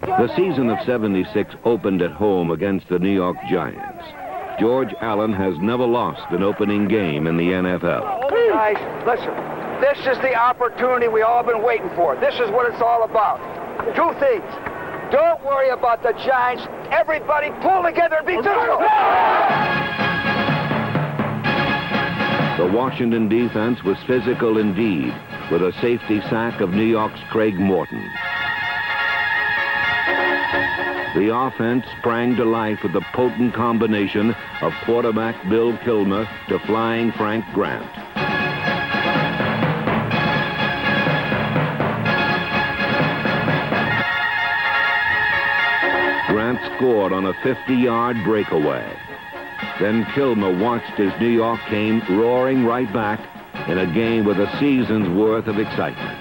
The season of '76 opened at home against the New York Giants. George Allen has never lost an opening game in the NFL. Guys, listen, this is the opportunity we all been waiting for. This is what it's all about. Two things. Don't worry about the Giants. Everybody pull together and be physical. The Washington defense was physical indeed, with a safety sack of New York's Craig Morton. The offense sprang to life with the potent combination of quarterback Bill Kilmer to flying Frank Grant. Grant scored on a 50-yard breakaway. Then Kilmer watched as New York came roaring right back in a game with a season's worth of excitement.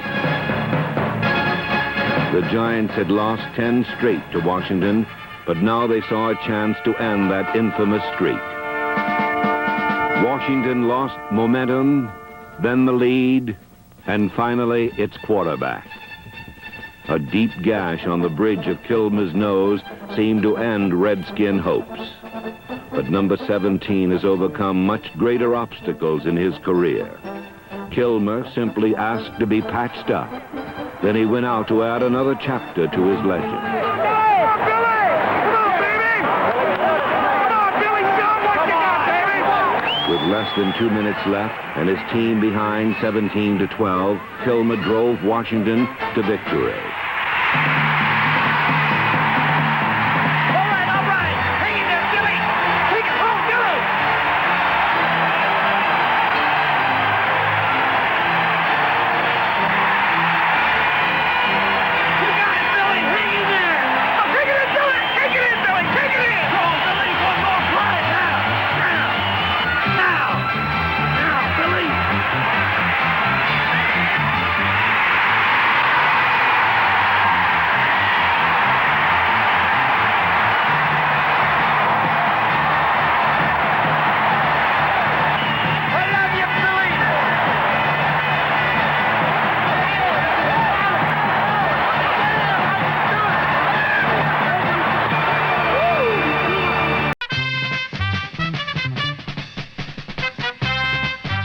The Giants had lost 10 straight to Washington, but now they saw a chance to end that infamous streak. Washington lost momentum, then the lead, and finally its quarterback. A deep gash on the bridge of Kilmer's nose seemed to end Redskin hopes. But number 17 has overcome much greater obstacles in his career. Kilmer simply asked to be patched up. Then he went out to add another chapter to his legend. With less than 2 minutes left and his team behind 17-12, Kilmer drove Washington to victory.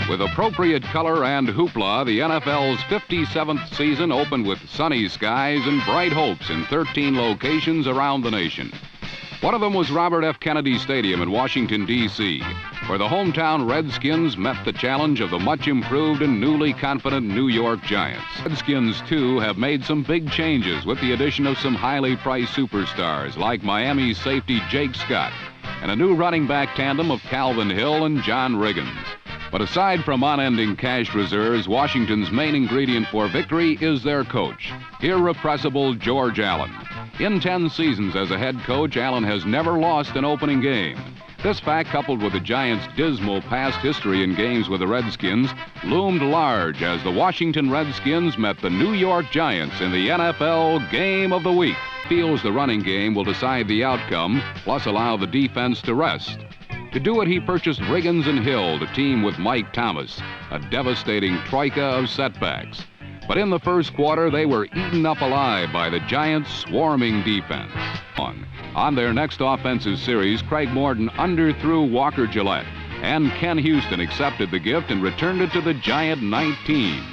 With appropriate color and hoopla, the NFL's 57th season opened with sunny skies and bright hopes in 13 locations around the nation. One of them was Robert F. Kennedy Stadium in Washington, D.C., where the hometown Redskins met the challenge of the much improved and newly confident New York Giants. Redskins, too, have made some big changes with the addition of some highly priced superstars like Miami's safety Jake Scott and a new running back tandem of Calvin Hill and John Riggins. But aside from unending cash reserves, Washington's main ingredient for victory is their coach, irrepressible George Allen. In 10 seasons as a head coach, Allen has never lost an opening game. This fact, coupled with the Giants' dismal past history in games with the Redskins, loomed large as the Washington Redskins met the New York Giants in the NFL Game of the Week. Feels the running game will decide the outcome, plus allow the defense to rest. To do it, he purchased Riggins and Hill to team with Mike Thomas, a devastating troika of setbacks. But in the first quarter, they were eaten up alive by the Giants' swarming defense. On their next offensive series, Craig Morton underthrew Walker Gillette, and Ken Houston accepted the gift and returned it to the Giant 19.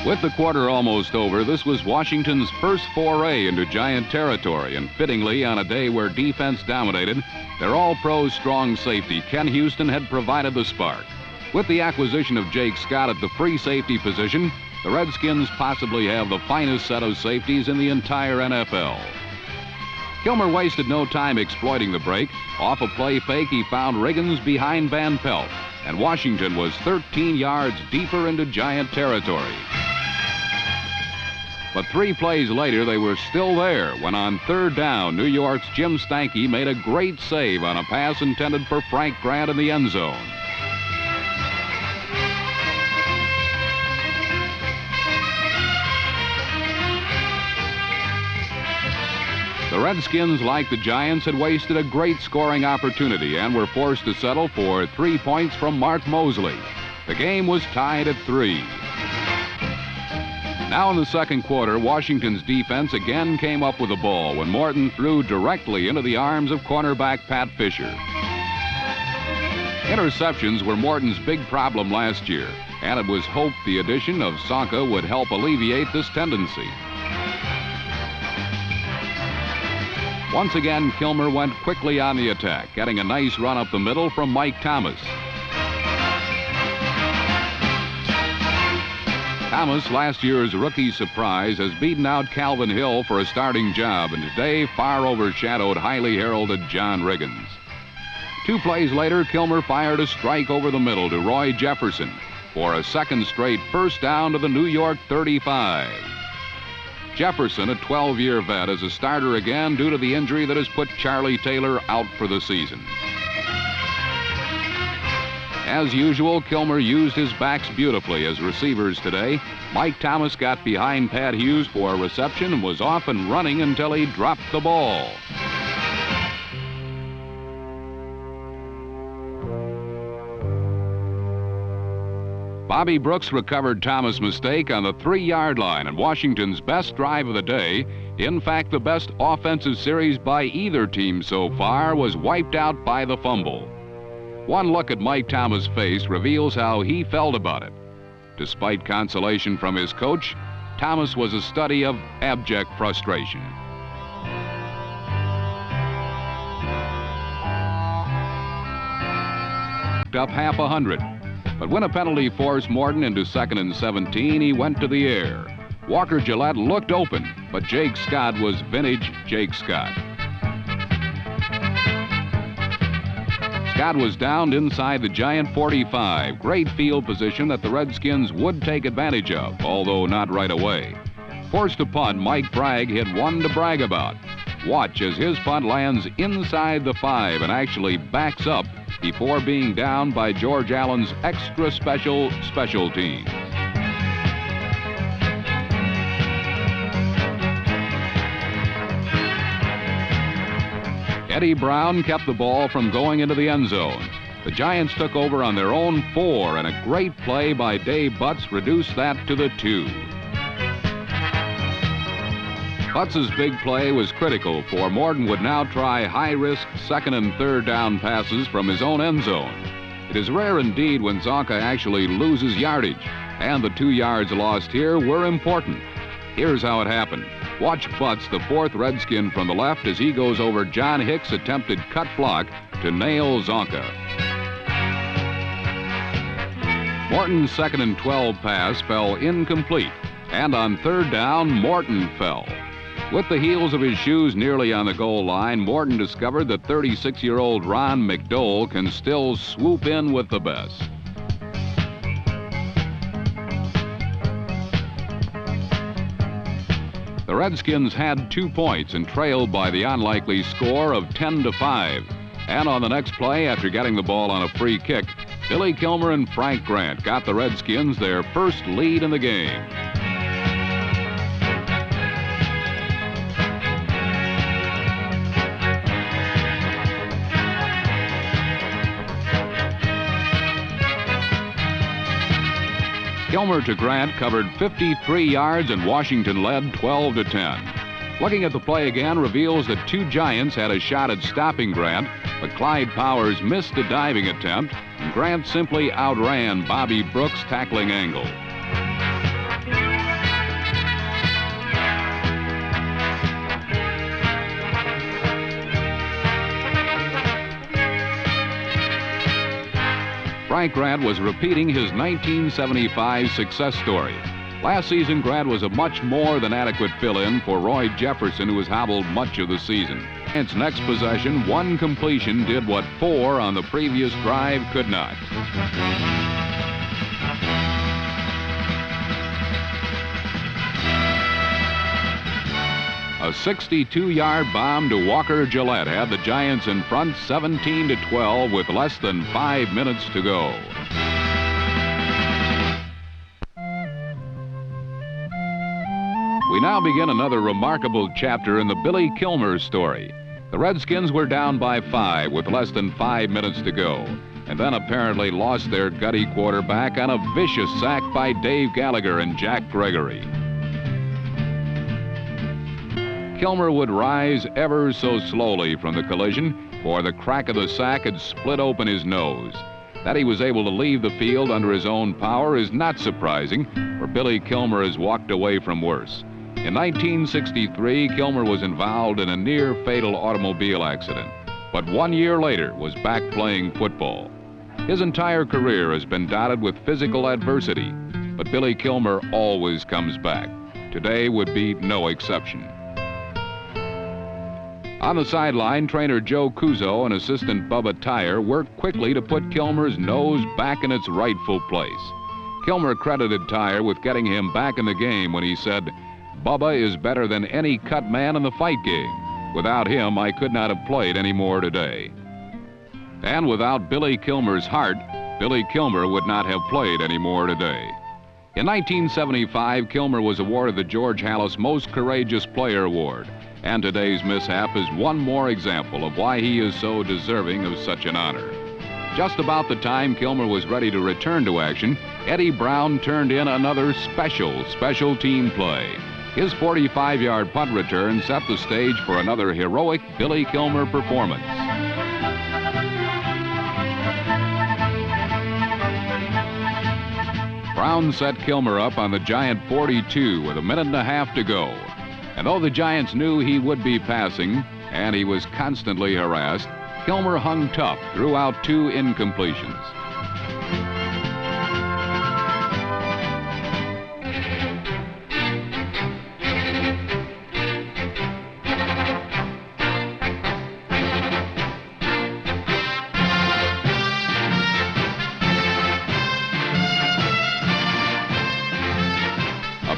With the quarter almost over, this was Washington's first foray into Giant territory, and fittingly, on a day where defense dominated, their all-pro strong safety, Ken Houston, had provided the spark. With the acquisition of Jake Scott at the free safety position, the Redskins possibly have the finest set of safeties in the entire NFL. Kilmer wasted no time exploiting the break. Off a play fake, he found Riggins behind Van Pelt, and Washington was 13 yards deeper into Giant territory. But 3 plays later, they were still there when on third down, New York's Jim Stanky made a great save on a pass intended for Frank Grant in the end zone. The Redskins, like the Giants, had wasted a great scoring opportunity and were forced to settle for 3 points from Mark Mosley. The game was tied at 3. Now in the second quarter, Washington's defense again came up with the ball when Morton threw directly into the arms of cornerback Pat Fisher. Interceptions were Morton's big problem last year, and it was hoped the addition of Csonka would help alleviate this tendency. Once again, Kilmer went quickly on the attack, getting a nice run up the middle from Mike Thomas. Thomas, last year's rookie surprise, has beaten out Calvin Hill for a starting job, and today far overshadowed highly heralded John Riggins. 2 plays later, Kilmer fired a strike over the middle to Roy Jefferson for a second straight first down to the New York 35. Jefferson, a 12-year vet, is a starter again due to the injury that has put Charlie Taylor out for the season. As usual, Kilmer used his backs beautifully as receivers today. Mike Thomas got behind Pat Hughes for a reception and was off and running until he dropped the ball. Bobby Brooks recovered Thomas' mistake on the 3-yard line, and Washington's best drive of the day, in fact the best offensive series by either team so far, was wiped out by the fumble. One look at Mike Thomas' face reveals how he felt about it. Despite consolation from his coach, Thomas was a study of abject frustration. Up half 100. But when a penalty forced Morton into 2nd and 17, he went to the air. Walker Gillette looked open, but Jake Scott was vintage Jake Scott. Scott was downed inside the Giant 45. Great field position that the Redskins would take advantage of, although not right away. Forced to punt, Mike Bragg hit one to brag about. Watch as his punt lands inside the 5 and actually backs up before being downed by George Allen's extra special team. Eddie Brown kept the ball from going into the end zone. The Giants took over on their own 4, and a great play by Dave Butts reduced that to the 2. Butts' big play was critical, for Morton would now try high-risk 2nd and 3rd down passes from his own end zone. It is rare indeed when Csonka actually loses yardage, and the 2 yards lost here were important. Here's how it happened. Watch Butts, the 4th Redskin from the left, as he goes over John Hicks' attempted cut block to nail Csonka. Morton's 2nd and 12 pass fell incomplete, and on 3rd down, Morton fell. With the heels of his shoes nearly on the goal line, Morton discovered that 36-year-old Ron McDowell can still swoop in with the best. The Redskins had 2 points and trailed by the unlikely score of 10-5. And on the next play, after getting the ball on a free kick, Billy Kilmer and Frank Grant got the Redskins their first lead in the game. Kilmer to Grant covered 53 yards, and Washington led 12-10. Looking at the play again reveals that 2 Giants had a shot at stopping Grant, but Clyde Powers missed a diving attempt, and Grant simply outran Bobby Brooks' tackling angle. Frank Grant was repeating his 1975 success story. Last season, Grant was a much more than adequate fill-in for Roy Jefferson, who was hobbled much of the season. Its next possession, 1 completion did what 4 on the previous drive could not. A 62-yard bomb to Walker Gillette had the Giants in front 17-12 with less than 5 minutes to go. We now begin another remarkable chapter in the Billy Kilmer story. The Redskins were down by 5 with less than 5 minutes to go, and then apparently lost their gutty quarterback on a vicious sack by Dave Gallagher and Jack Gregory. Kilmer would rise ever so slowly from the collision, for the crack of the sack had split open his nose. That he was able to leave the field under his own power is not surprising, for Billy Kilmer has walked away from worse. In 1963, Kilmer was involved in a near-fatal automobile accident, but 1 year later was back playing football. His entire career has been dotted with physical adversity, but Billy Kilmer always comes back. Today would be no exception. On the sideline, trainer Joe Cuso and assistant Bubba Tyer worked quickly to put Kilmer's nose back in its rightful place. Kilmer credited Tyer with getting him back in the game when he said, "Bubba is better than any cut man in the fight game. Without him, I could not have played any more today." And without Billy Kilmer's heart, Billy Kilmer would not have played any more today. In 1975, Kilmer was awarded the George Halas Most Courageous Player Award. And today's mishap is one more example of why he is so deserving of such an honor. Just about the time Kilmer was ready to return to action, Eddie Brown turned in another special team play. His 45-yard punt return set the stage for another heroic Billy Kilmer performance. Brown set Kilmer up on the Giant 42 with a minute and a half to go. And though the Giants knew he would be passing, and he was constantly harassed, Kilmer hung tough throughout 2 incompletions.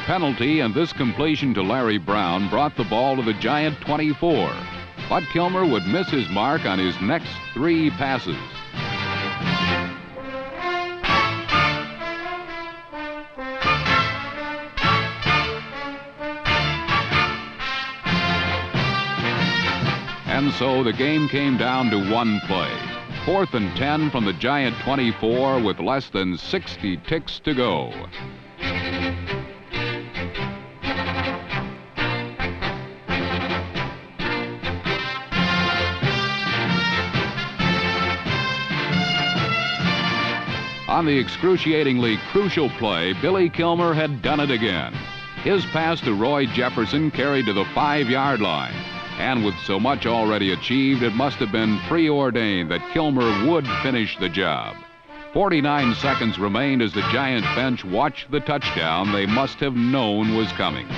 Penalty, and this completion to Larry Brown brought the ball to the Giant 24. But Kilmer would miss his mark on his next 3 passes. And so the game came down to 1 play. 4th and 10 from the Giant 24 with less than 60 ticks to go. On the excruciatingly crucial play, Billy Kilmer had done it again. His pass to Roy Jefferson carried to the 5-yard line. And with so much already achieved, it must have been preordained that Kilmer would finish the job. 49 seconds remained as the Giant bench watched the touchdown they must have known was coming.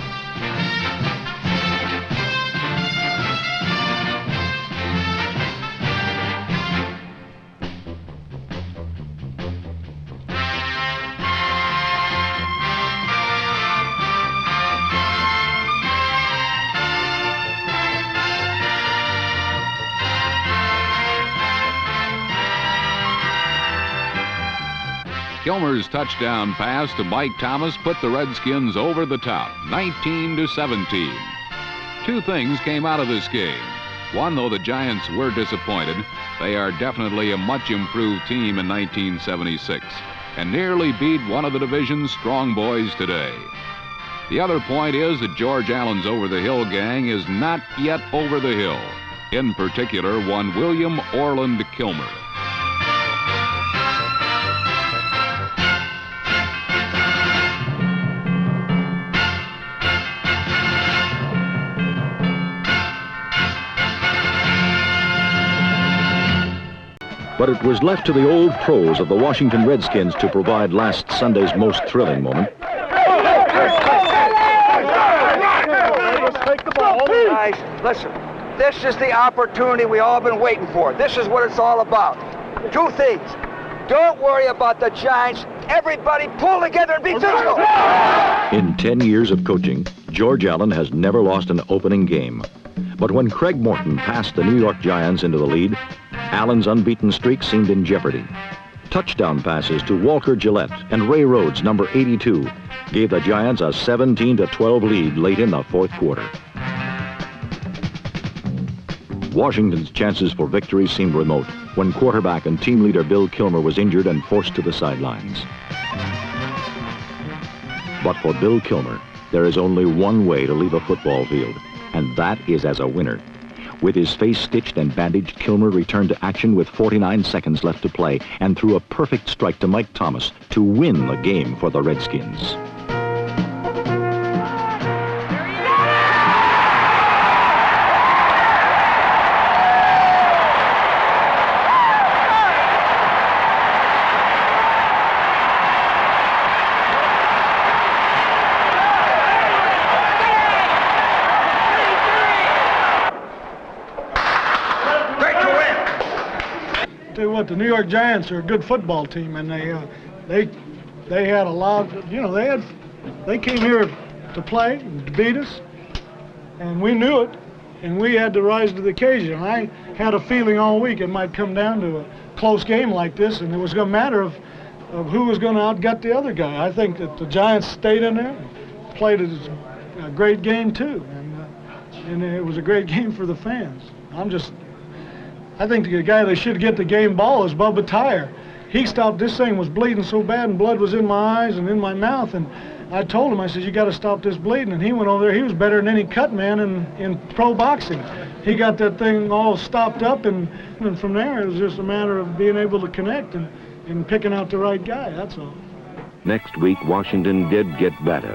Kilmer's touchdown pass to Mike Thomas put the Redskins over the top, 19-17. 2 things came out of this game. One, though the Giants were disappointed, they are definitely a much improved team in 1976 and nearly beat one of the division's strong boys today. The other point is that George Allen's over-the-hill gang is not yet over the hill. In particular, one William Orland Kilmer. But it was left to the old pros of the Washington Redskins to provide last Sunday's most thrilling moment. Guys, listen, this is the opportunity we all been waiting for. This is what it's all about. 2 things. Don't worry about the Giants. Everybody pull together and be physical. In 10 years of coaching, George Allen has never lost an opening game. But when Craig Morton passed the New York Giants into the lead, Allen's unbeaten streak seemed in jeopardy. Touchdown passes to Walker Gillette and Ray Rhodes, number 82, gave the Giants a 17-12 lead late in the 4th quarter. Washington's chances for victory seemed remote when quarterback and team leader Bill Kilmer was injured and forced to the sidelines. But for Bill Kilmer, there is only one way to leave a football field, and that is as a winner. With his face stitched and bandaged, Kilmer returned to action with 49 seconds left to play and threw a perfect strike to Mike Thomas to win the game for the Redskins. The New York Giants are a good football team, and they had a lot. They came here to play and to beat us, and we knew it, and we had to rise to the occasion. I had a feeling all week it might come down to a close game like this, and it was going to matter of who was going to outgut the other guy. I think that the Giants stayed in there, played a great game too, and it was a great game for the fans. I think the guy that should get the game ball is Bubba Tyer. He stopped, this thing was bleeding so bad and blood was in my eyes and in my mouth, and I told him, I said, you got to stop this bleeding. And he went over there, he was better than any cut man in pro boxing. He got that thing all stopped up, and from there it was just a matter of being able to connect and picking out the right guy, that's all. Next week, Washington did get better.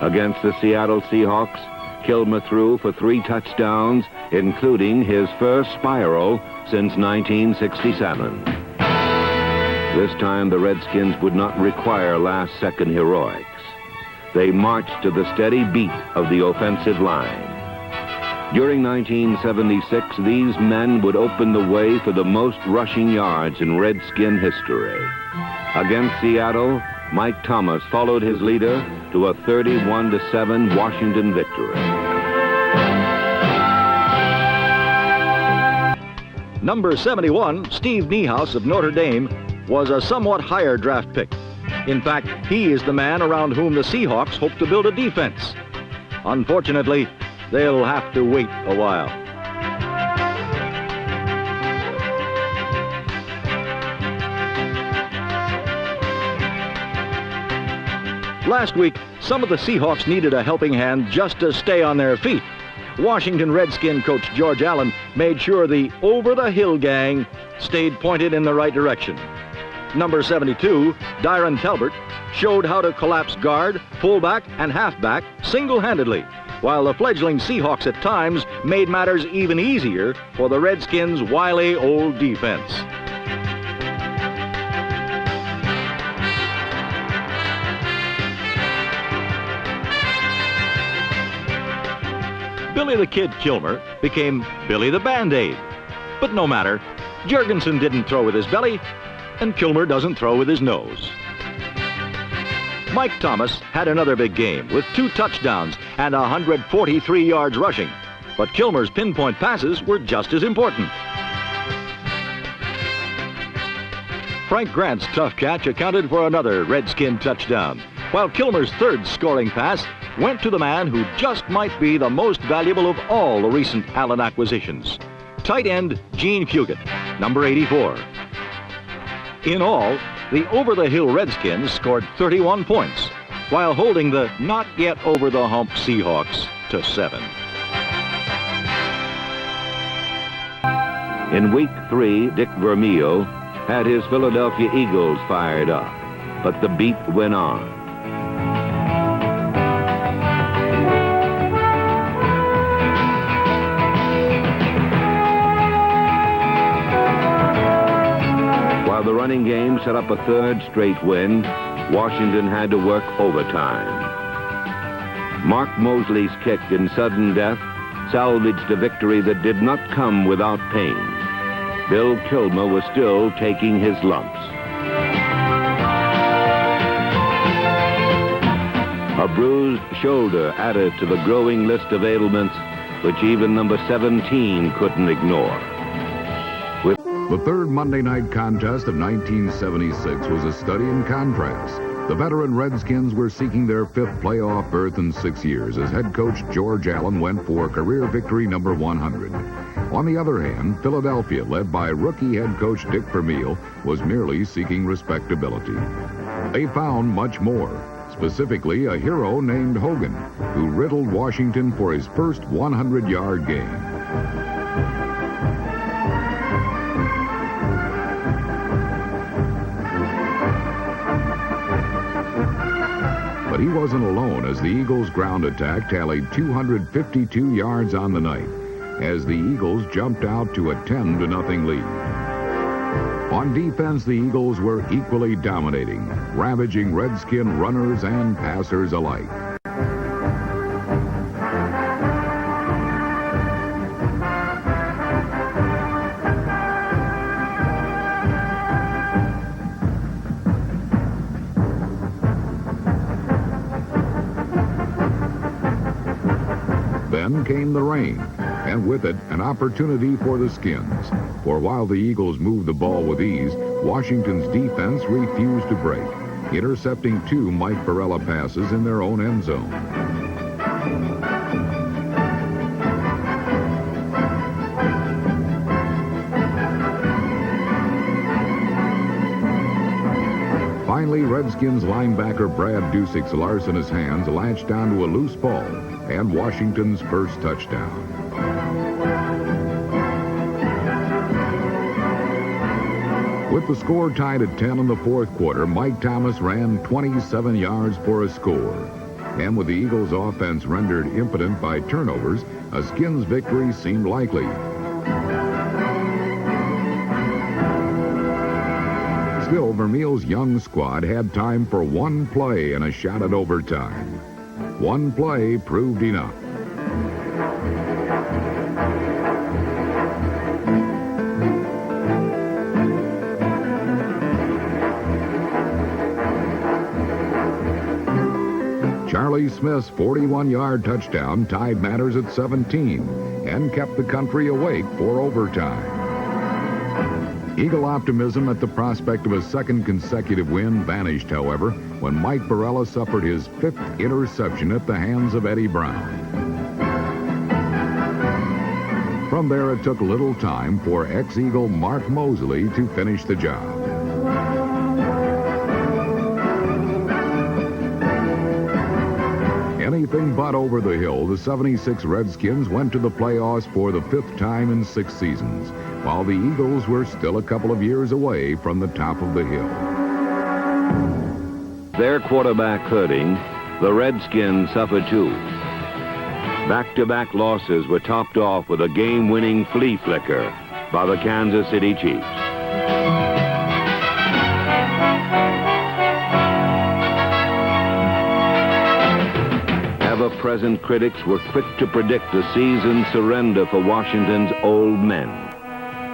Against the Seattle Seahawks, Kilmer threw for 3 touchdowns, including his first spiral since 1967. This time, the Redskins would not require last-second heroics. They marched to the steady beat of the offensive line. During 1976, these men would open the way for the most rushing yards in Redskin history. Against Seattle, Mike Thomas followed his leader to a 31-7 Washington victory. Number 71, Steve Niehaus of Notre Dame, was a somewhat higher draft pick. In fact, he is the man around whom the Seahawks hope to build a defense. Unfortunately, they'll have to wait a while. Last week, some of the Seahawks needed a helping hand just to stay on their feet. Washington Redskin coach George Allen made sure the over-the-hill gang stayed pointed in the right direction. Number 72, Dyron Talbert, showed how to collapse guard, fullback, and halfback single-handedly, while the fledgling Seahawks at times made matters even easier for the Redskins' wily old defense. Billy the Kid Kilmer became Billy the Band-Aid. But no matter, Jurgensen didn't throw with his belly, and Kilmer doesn't throw with his nose. Mike Thomas had another big game with 2 touchdowns and 143 yards rushing, but Kilmer's pinpoint passes were just as important. Frank Grant's tough catch accounted for another Redskin touchdown, while Kilmer's third scoring pass went to the man who just might be the most valuable of all the recent Allen acquisitions, tight end Gene Fugate, number 84. In all, the over-the-hill Redskins scored 31 points, while holding the not-yet-over-the-hump Seahawks to 7. In week 3, Dick Vermeil had his Philadelphia Eagles fired up, but the beat went on. While the running game set up a 3rd straight win, Washington had to work overtime. Mark Mosley's kick in sudden death salvaged a victory that did not come without pain. Bill Kilmer was still taking his lumps. A bruised shoulder added to the growing list of ailments which even number 17 couldn't ignore. The third Monday night contest of 1976 was a study in contrast. The veteran Redskins were seeking their 5th playoff berth in 6 years as head coach George Allen went for career victory number 100. On the other hand, Philadelphia, led by rookie head coach Dick Vermeil, was merely seeking respectability. They found much more. specifically a hero named Hogan, who riddled Washington for his first 100-yard game. But he wasn't alone, as the Eagles' ground attack tallied 252 yards on the night, as the Eagles jumped out to a 10-0 lead. On defense, the Eagles were equally dominating, ravaging Redskin runners and passers alike. Then came the rain, and with it, an opportunity for the Skins. For while the Eagles moved the ball with ease, Washington's defense refused to break, intercepting 2 Mike Barella passes in their own end zone. Finally, Redskins linebacker Brad Dusick's Larsenous hands latched onto a loose ball, and Washington's first touchdown. With the score tied at 10 in the fourth quarter, Mike Thomas ran 27 yards for a score. And with the Eagles' offense rendered impotent by turnovers, a Skins victory seemed likely. Still, Vermeil's young squad had time for one play and a shot at overtime. One play proved enough. Charlie Smith's 41-yard touchdown tied matters at 17 and kept the country awake for overtime. Eagle optimism at the prospect of a second consecutive win vanished, however, when Mike Barella suffered his 5th interception at the hands of Eddie Brown. From there, it took little time for ex-Eagle Mark Mosley to finish the job. Anything but over the hill, the 76 Redskins went to the playoffs for the 5th time in 6 seasons, while the Eagles were still a couple of years away from the top of the hill. Their quarterback hurting, the Redskins suffered too. Back-to-back losses were topped off with a game-winning flea flicker by the Kansas City Chiefs. Ever-present critics were quick to predict the season's surrender for Washington's old men.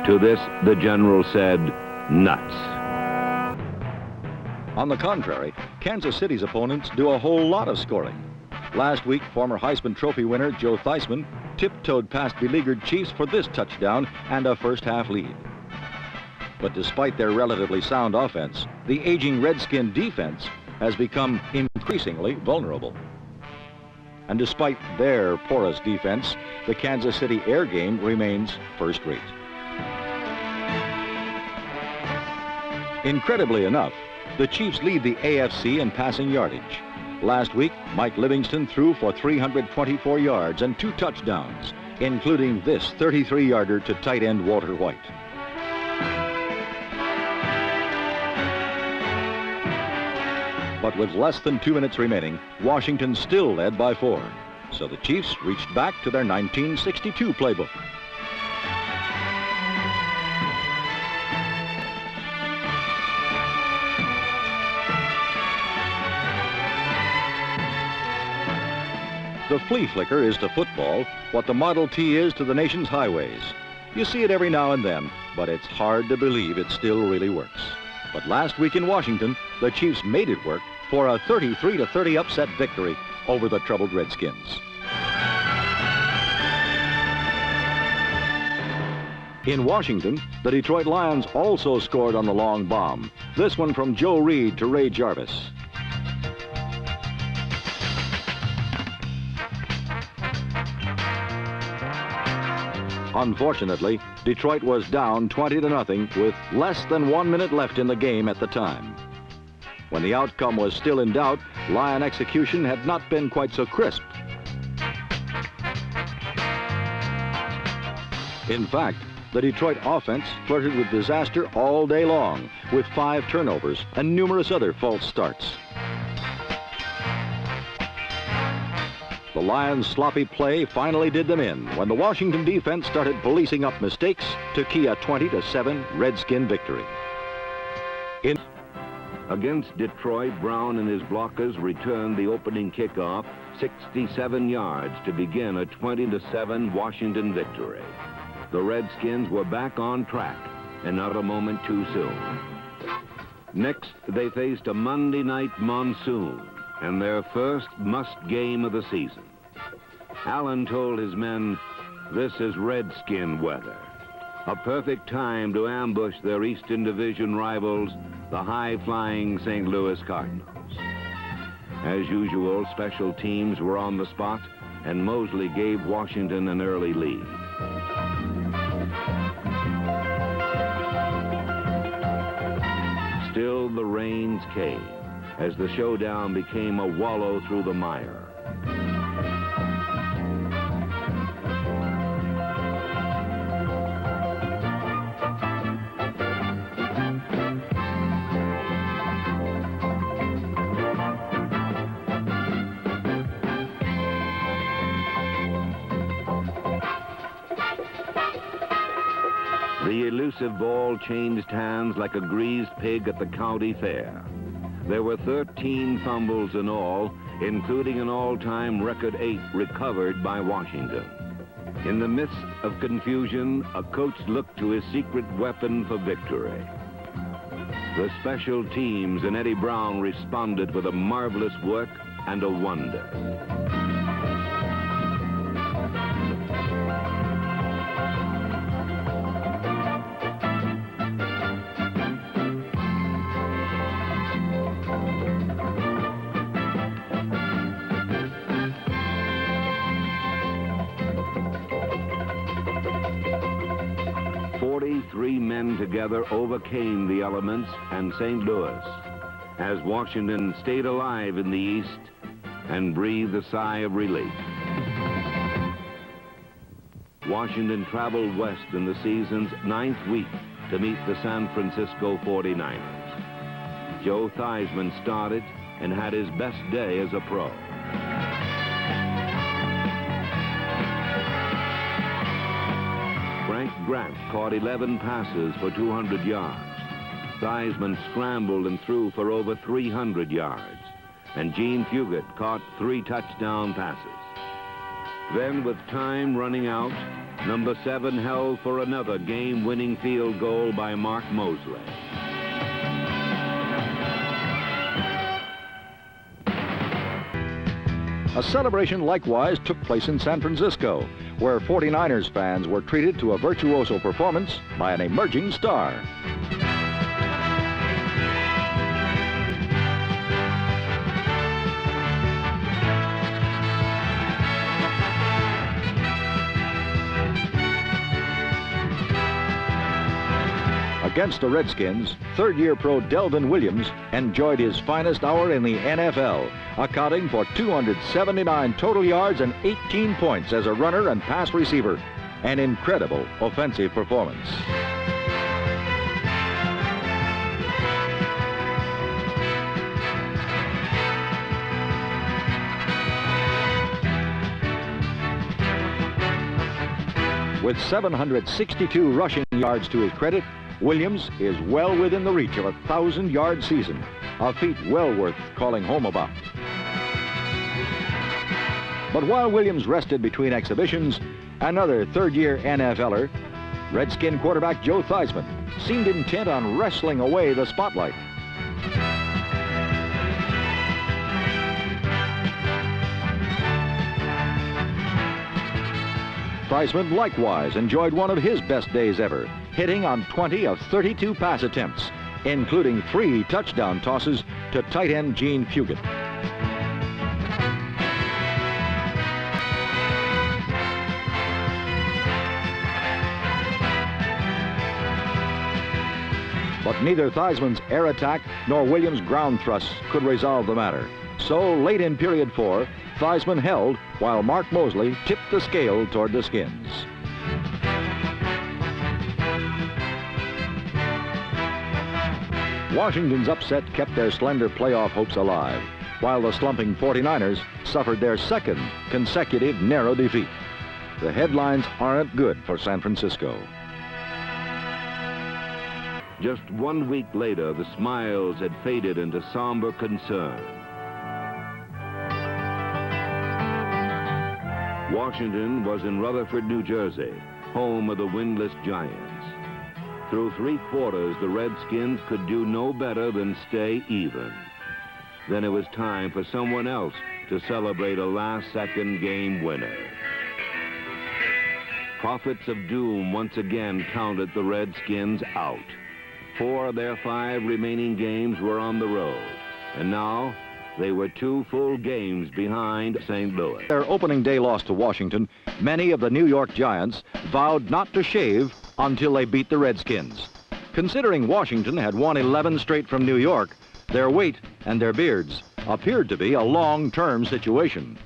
To this, the general said, nuts. On the contrary, Kansas City's opponents do a whole lot of scoring. Last week, former Heisman Trophy winner Joe Theismann tiptoed past beleaguered Chiefs for this touchdown and a first-half lead. But despite their relatively sound offense, the aging Redskin defense has become increasingly vulnerable. And despite their porous defense, the Kansas City air game remains first-rate. Incredibly enough, the Chiefs lead the AFC in passing yardage. Last week, Mike Livingston threw for 324 yards and 2 touchdowns, including this 33-yarder to tight end Walter White. But with less than 2 minutes remaining, Washington still led by 4. So the Chiefs reached back to their 1962 playbook. The flea flicker is to football what the Model T is to the nation's highways. You see it every now and then, but it's hard to believe it still really works. But last week in Washington, the Chiefs made it work for a 33-30 upset victory over the troubled Redskins. In Washington, the Detroit Lions also scored on the long bomb. This one from Joe Reed to Ray Jarvis. Unfortunately, Detroit was down 20-0 with less than 1 minute left in the game at the time. When the outcome was still in doubt, Lion execution had not been quite so crisp. In fact, the Detroit offense flirted with disaster all day long, with 5 turnovers and numerous other false starts. The Lions' sloppy play finally did them in when the Washington defense started policing up mistakes to key a 20-7 Redskin victory. Against Detroit, Brown and his blockers returned the opening kickoff 67 yards to begin a 20-7 Washington victory. The Redskins were back on track and not a moment too soon. Next, they faced a Monday night monsoon and their first must game of the season. Allen told his men, "This is Redskin weather. A perfect time to ambush their Eastern Division rivals, the high-flying St. Louis Cardinals." As usual, special teams were on the spot, and Mosley gave Washington an early lead. Still, the rains came as the showdown became a wallow through the mire. The elusive ball changed hands like a greased pig at the county fair. There were 13 fumbles in all, including an all-time record 8 recovered by Washington. In the midst of confusion, a coach looked to his secret weapon for victory. The special teams and Eddie Brown responded with a marvelous work and a wonder. Three men together overcame the elements and St. Louis, as Washington stayed alive in the East and breathed a sigh of relief. Washington traveled west in the season's 9th week to meet the San Francisco 49ers. Joe Theismann started and had his best day as a pro. Frank Grant caught 11 passes for 200 yards. Theismann scrambled and threw for over 300 yards. And Gene Fugate caught 3 touchdown passes. Then, with time running out, number 7 held for another game-winning field goal by Mark Mosley. A celebration likewise took place in San Francisco, where 49ers fans were treated to a virtuoso performance by an emerging star. Against the Redskins, third-year pro Delvin Williams enjoyed his finest hour in the NFL, accounting for 279 total yards and 18 points as a runner and pass receiver. An incredible offensive performance. With 762 rushing yards to his credit, Williams is well within the reach of a 1,000-yard season, a feat well worth calling home about. But while Williams rested between exhibitions, another third-year NFLer, Redskin quarterback Joe Theismann, seemed intent on wrestling away the spotlight. Theismann likewise enjoyed one of his best days ever, hitting on 20 of 32 pass attempts, including 3 touchdown tosses to tight end Gene Fugate. But neither Theismann's air attack nor Williams' ground thrusts could resolve the matter. So late in period 4, Theismann held while Mark Mosley tipped the scale toward the Skins. Washington's upset kept their slender playoff hopes alive, while the slumping 49ers suffered their second consecutive narrow defeat. The headlines aren't good for San Francisco. Just 1 week later, the smiles had faded into somber concern. Washington was in Rutherford, New Jersey, home of the winless Giants. Through 3 quarters, the Redskins could do no better than stay even. Then it was time for someone else to celebrate a last-second game winner. Prophets of doom once again counted the Redskins out. 4 of their 5 remaining games were on the road, and now they were 2 full games behind St. Louis. Their opening day loss to Washington, many of the New York Giants vowed not to shave until they beat the Redskins. Considering Washington had won 11 straight from New York, their weight and their beards appeared to be a long-term situation.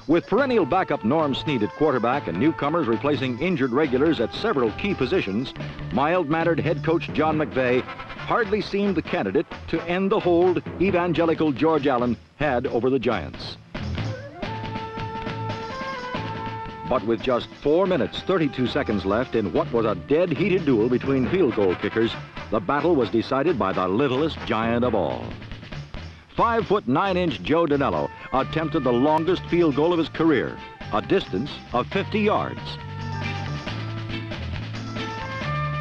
With perennial backup Norm Snead at quarterback and newcomers replacing injured regulars at several key positions, mild-mannered head coach John McVay hardly seemed the candidate to end the hold evangelical George Allen had over the Giants. But with just 4 minutes, 32 seconds left in what was a dead-heated duel between field goal kickers, the battle was decided by the littlest giant of all. 5' 9" Joe Dinello attempted the longest field goal of his career, a distance of 50 yards.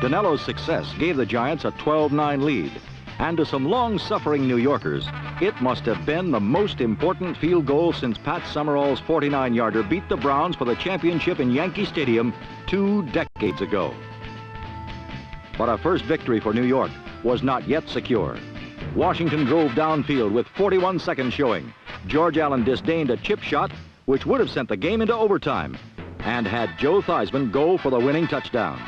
Dinello's success gave the Giants a 12-9 lead, and to some long-suffering New Yorkers, it must have been the most important field goal since Pat Summerall's 49-yarder beat the Browns for the championship in Yankee Stadium 2 decades ago. But a first victory for New York was not yet secure. Washington drove downfield with 41 seconds showing. George Allen disdained a chip shot, which would have sent the game into overtime, and had Joe Theismann go for the winning touchdown.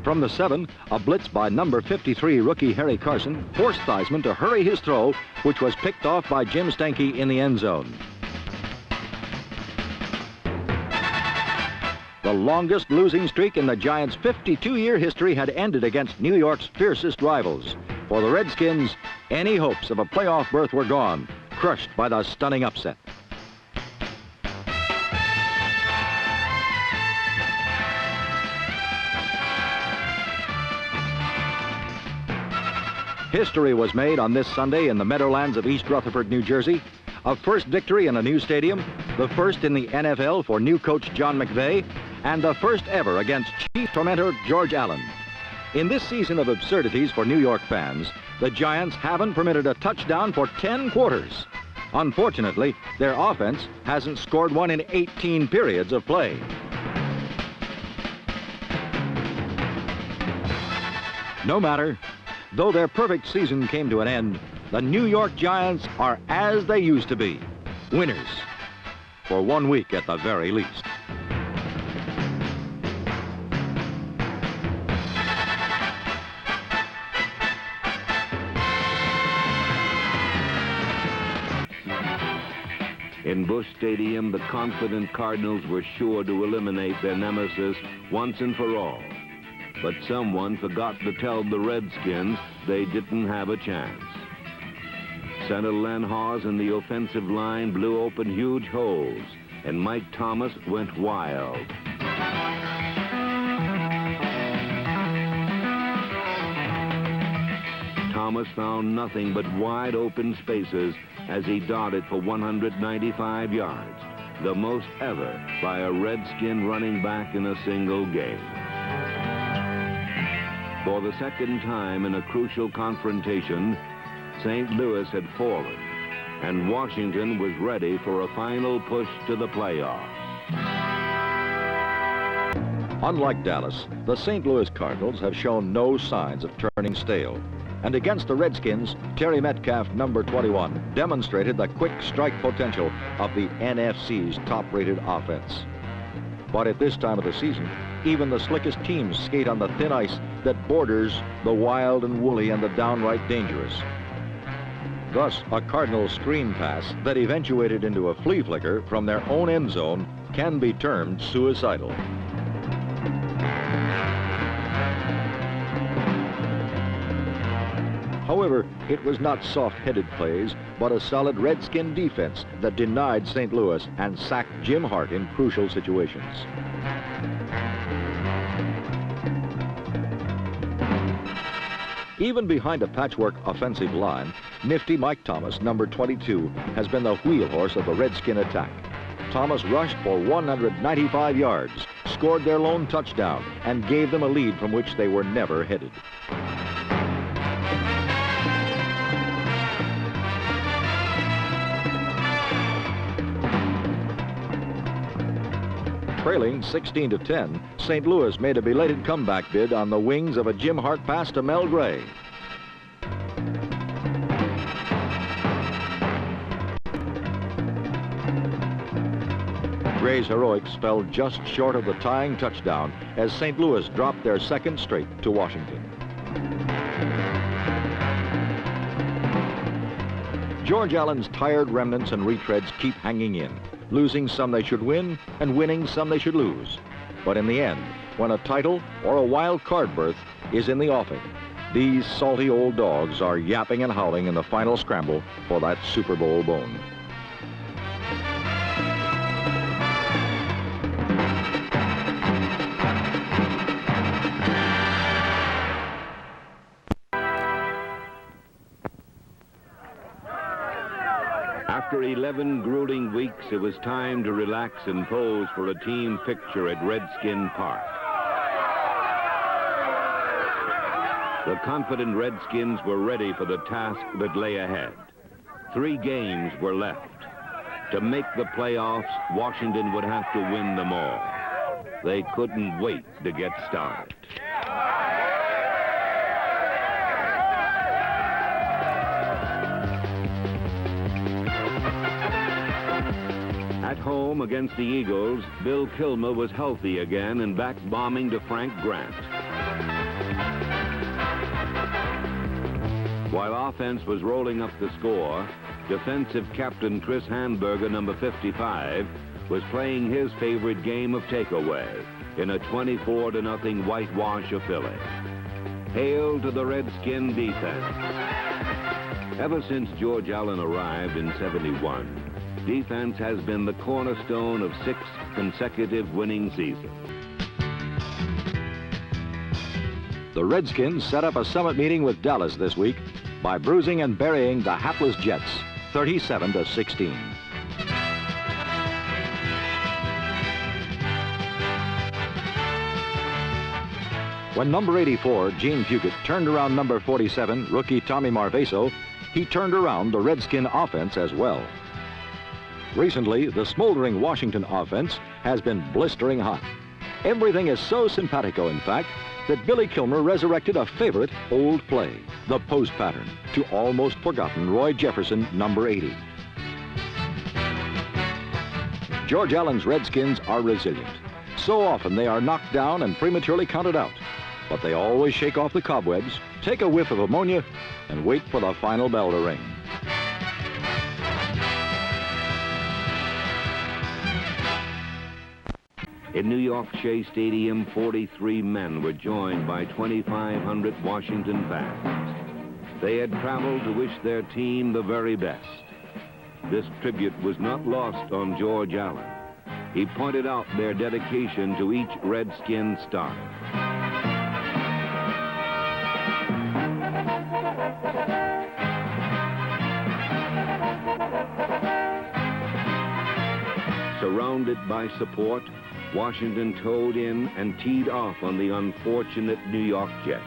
From the 7, a blitz by number 53 rookie Harry Carson forced Theismann to hurry his throw, which was picked off by Jim Stanky in the end zone. The longest losing streak in the Giants' 52-year history had ended against New York's fiercest rivals. For the Redskins, any hopes of a playoff berth were gone, crushed by the stunning upset. History was made on this Sunday in the Meadowlands of East Rutherford, New Jersey. A first victory in a new stadium, the first in the NFL for new coach John McVay, and the first ever against chief tormentor George Allen. In this season of absurdities for New York fans, the Giants haven't permitted a touchdown for 10 quarters. Unfortunately, their offense hasn't scored one in 18 periods of play. No matter. Though their perfect season came to an end, the New York Giants are as they used to be, winners, for 1 week at the very least. In Busch Stadium, the confident Cardinals were sure to eliminate their nemesis once and for all. But someone forgot to tell the Redskins they didn't have a chance. Center Len Hawes and the offensive line blew open huge holes, and Mike Thomas went wild. Thomas found nothing but wide open spaces as he darted for 195 yards, the most ever by a Redskin running back in a single game. For the second time in a crucial confrontation, St. Louis had fallen, and Washington was ready for a final push to the playoffs. Unlike Dallas, the St. Louis Cardinals have shown no signs of turning stale. And against the Redskins, Terry Metcalf, number 21, demonstrated the quick strike potential of the NFC's top-rated offense. But at this time of the season, even the slickest teams skate on the thin ice that borders the wild and woolly and the downright dangerous. Thus, a Cardinals screen pass that eventuated into a flea flicker from their own end zone can be termed suicidal. However, it was not soft-headed plays, but a solid Redskin defense that denied St. Louis and sacked Jim Hart in crucial situations. Even behind a patchwork offensive line, nifty Mike Thomas, number 22, has been the wheel horse of the Redskin attack. Thomas rushed for 195 yards, scored their lone touchdown, and gave them a lead from which they were never headed. Trailing 16-10, St. Louis made a belated comeback bid on the wings of a Jim Hart pass to Mel Gray. Gray's heroics fell just short of the tying touchdown as St. Louis dropped their second straight to Washington. George Allen's tired remnants and retreads keep hanging in, losing some they should win and winning some they should lose. But in the end, when a title or a wild card berth is in the offing, these salty old dogs are yapping and howling in the final scramble for that Super Bowl bone. After 11 grueling weeks, it was time to relax and pose for a team picture at Redskin Park. The confident Redskins were ready for the task that lay ahead. 3 games were left. To make the playoffs, Washington would have to win them all. They couldn't wait to get started. At home against the Eagles, Bill Kilmer was healthy again and back bombing to Frank Grant. While offense was rolling up the score, defensive captain Chris Hamburger, number 55, was playing his favorite game of takeaway in a 24-0 whitewash of Philly. Hail to the Redskin defense. Ever since George Allen arrived in '71, defense has been the cornerstone of 6 consecutive winning seasons. The Redskins set up a summit meeting with Dallas this week by bruising and burying the hapless Jets, 37-16. When number 84, Gene Puckett, turned around number 47, rookie Tommy Marvaso, he turned around the Redskin offense as well. Recently, the smoldering Washington offense has been blistering hot. Everything is so simpatico, in fact, that Billy Kilmer resurrected a favorite old play, the post pattern, to almost forgotten Roy Jefferson, number 80. George Allen's Redskins are resilient. So often they are knocked down and prematurely counted out. But they always shake off the cobwebs, take a whiff of ammonia, and wait for the final bell to ring. In New York Shea Stadium, 43 men were joined by 2,500 Washington fans. They had traveled to wish their team the very best. This tribute was not lost on George Allen. He pointed out their dedication to each Redskin starter. Surrounded by support, Washington towed in and teed off on the unfortunate New York Jets.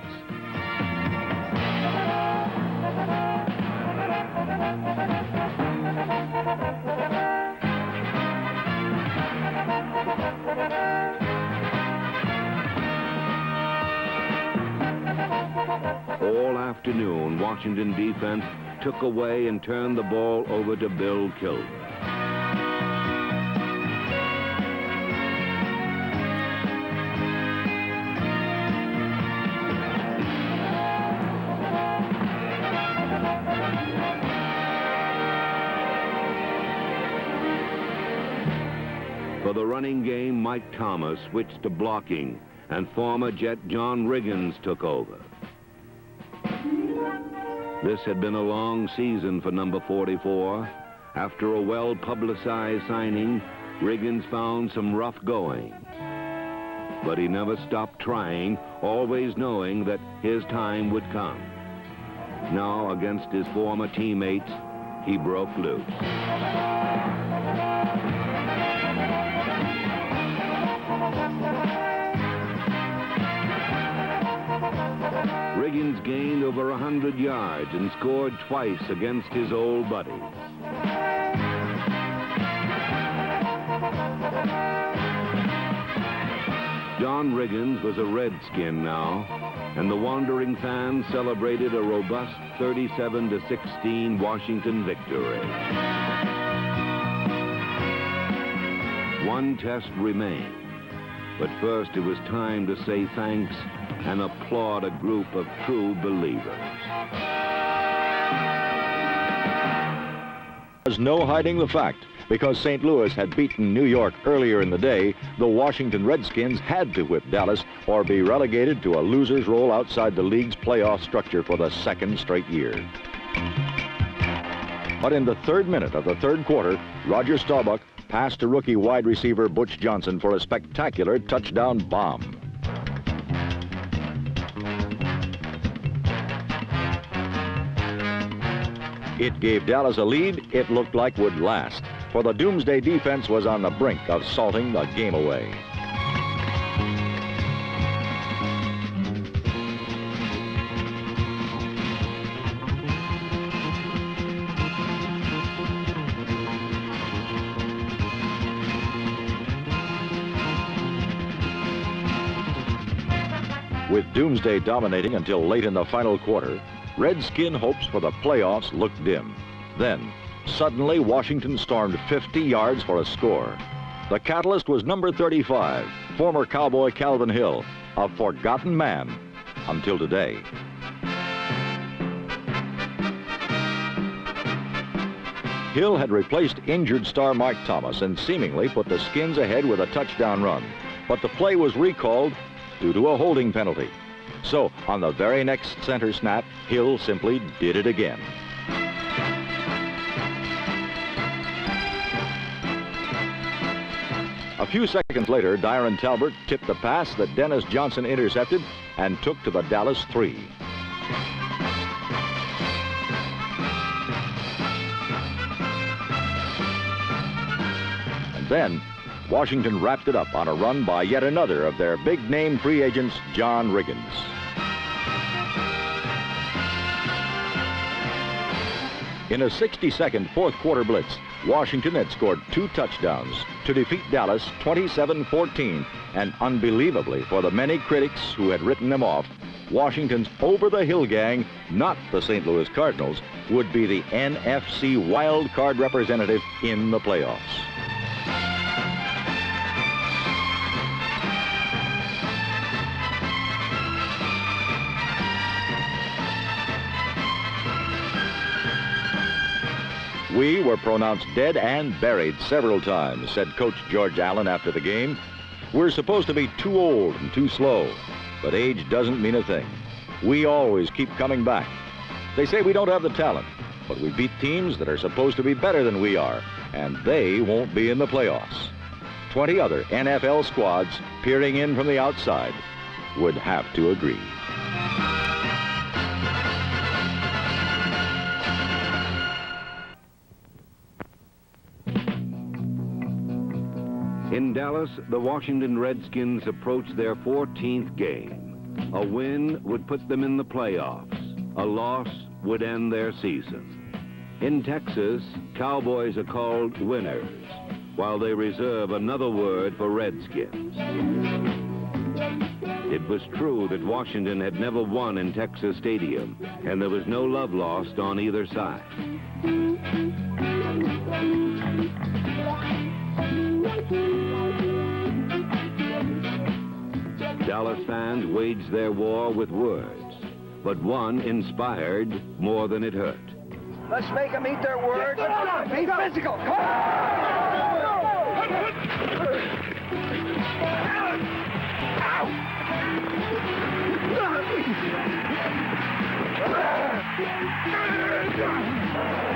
All afternoon, Washington defense took away and turned the ball over to Bill Kilmer. For the running game, Mike Thomas switched to blocking, and former Jet John Riggins took over. This had been a long season for number 44. After a well-publicized signing, Riggins found some rough going. But he never stopped trying, always knowing that his time would come. Now, against his former teammates, he broke loose. Riggins gained over 100 yards and scored twice against his old buddies. John Riggins was a Redskin now, and the wandering fans celebrated a robust 37-16 Washington victory. One test remained, but first it was time to say thanks and applaud a group of true believers. There's no hiding the fact. Because St. Louis had beaten New York earlier in the day, the Washington Redskins had to whip Dallas or be relegated to a loser's role outside the league's playoff structure for the second straight year. But in the third minute of the third quarter, Roger Staubach passed to rookie wide receiver Butch Johnson for a spectacular touchdown bomb. It gave Dallas a lead it looked like would last, for the Doomsday defense was on the brink of salting the game away. With Doomsday dominating until late in the final quarter, Redskin hopes for the playoffs looked dim. Then, suddenly, Washington stormed 50 yards for a score. The catalyst was number 35, former Cowboy Calvin Hill, a forgotten man until today. Hill had replaced injured star Mike Thomas and seemingly put the Skins ahead with a touchdown run. But the play was recalled due to a holding penalty. So, on the very next center snap, Hill simply did it again. A few seconds later, Dyron Talbert tipped the pass that Dennis Johnson intercepted and took to the Dallas 3. And then, Washington wrapped it up on a run by yet another of their big-name free agents, John Riggins. In a 60-second fourth-quarter blitz, Washington had scored 2 touchdowns to defeat Dallas 27-14, and unbelievably for the many critics who had written them off, Washington's over-the-hill gang, not the St. Louis Cardinals, would be the NFC wild card representative in the playoffs. We were pronounced dead and buried several times, said Coach George Allen after the game. We're supposed to be too old and too slow, but age doesn't mean a thing. We always keep coming back. They say we don't have the talent, but we beat teams that are supposed to be better than we are, and they won't be in the playoffs. 20 other NFL squads peering in from the outside would have to agree. In Dallas, the Washington Redskins approached their 14th game. A win would put them in the playoffs. A loss would end their season. In Texas, Cowboys are called winners, while they reserve another word for Redskins. It was true that Washington had never won in Texas Stadium, and there was no love lost on either side. Dallas fans waged their war with words, but one inspired more than it hurt. Let's make them eat their words. Be physical. Come on.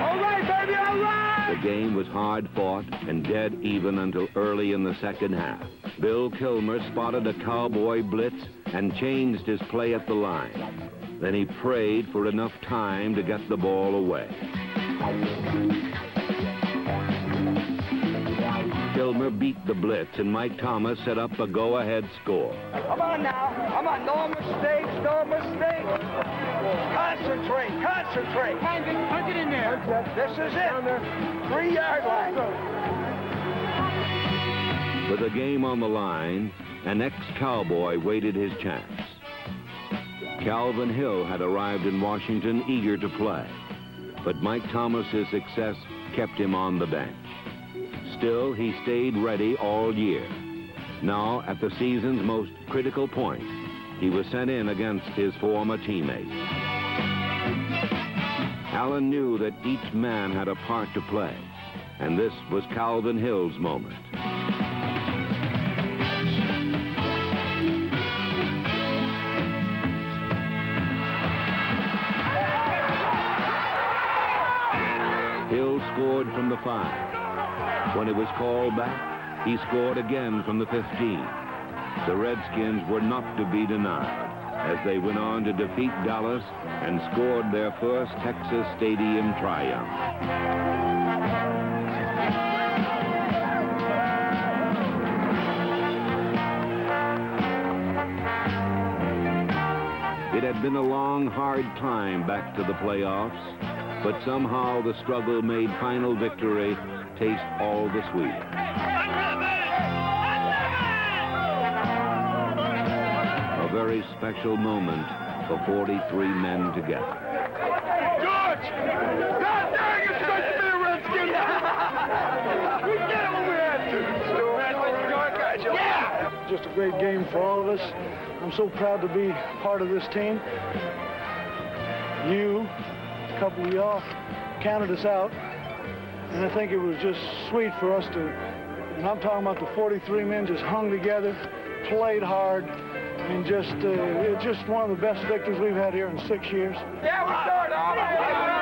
All right, baby, all right! The game was hard fought and dead even until early in the second half. Bill Kilmer spotted a Cowboy blitz and changed his play at the line. Then he prayed for enough time to get the ball away. Kilmer beat the blitz, and Mike Thomas set up a go-ahead score. Come on now. Come on. No mistakes. No mistakes. Concentrate. Concentrate. Punch it in there. This is it. 3-yard line. With the game on the line, an ex-Cowboy waited his chance. Calvin Hill had arrived in Washington eager to play, but Mike Thomas's success kept him on the bench. Still, he stayed ready all year. Now, at the season's most critical point, he was sent in against his former teammate. Allen knew that each man had a part to play, and this was Calvin Hill's moment. Hill scored from the 5. When it was called back, he scored again from the 15. The Redskins were not to be denied as they went on to defeat Dallas and scored their first Texas Stadium triumph. It had been a long, hard climb back to the playoffs, but somehow the struggle made final victory taste all the sweeter. A very special moment for 43 men together. George! God dang, it's great to be a Redskin! We did it when we had to. Yeah! Just a great game for all of us. I'm so proud to be part of this team. You, a couple of y'all, counted us out. And I think it was just sweet for us to, and I'm talking about the 43 men, just hung together, played hard, and just, it's just one of the best victories we've had here in 6 years. Yeah, we started.